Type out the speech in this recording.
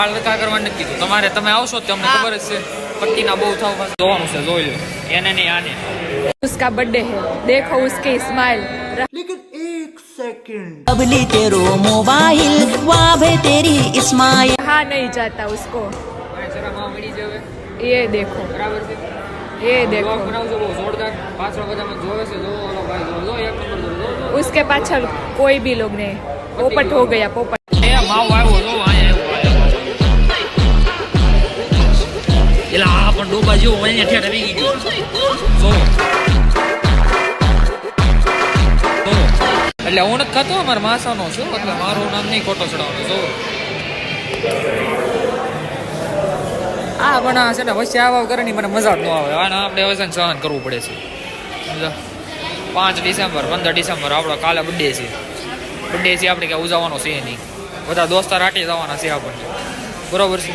વાળ રકા કરવાનું નથી કીધું તમારે. તમે આવશો તો તમને ખબર જ છે પટ્ટીના બહુ થાવ જોવાનું છે, જોઈ લો એને નહીં આને. उसका बर्थडे है, देखो उसकी स्माइल. लेकिन एक सेकंड अबली तेरो मोबाइल वाह तेरी इस्माइल हाँ नहीं जाता उसको. શરમ આવ મળી જવે ये देखो, બરાબર છે. ये देखो, બ્લોગ બનાવજો બહુ જોરદાર. પાછળ બધામાં જોવે છે. જો ઓલો ભાઈ જો એક નંબર જો. उसके पाछल कोई भी लोग नहीं. पोपट हो गया पोपट. એ માવ આવ્યો જો અહીંયા એલા આ પણ ડોબા જેવો અહીંયા ઠેઠ આવી ગયો. જો એટલે હું નથી ખાતો, અમારા માસાનો છું એટલે મારું નામ નહીં ખોટો ચડાવવાનું. જો આ પણ આ છે ને વચ્ચે આવા કરે ને મને મજા જ ન આવે. આને આપણે વજન સહન કરવું પડે છે. સમજો 5 ડિસેમ્બર 15 ડિસેમ્બર આપણો કાલે બર્થડે છે. બર્થડે છે આપણે ક્યાં ઉજવવાનો છે નહીં. બધા દોસ્તાર આટી જવાના છે આપણને, બરોબર છે.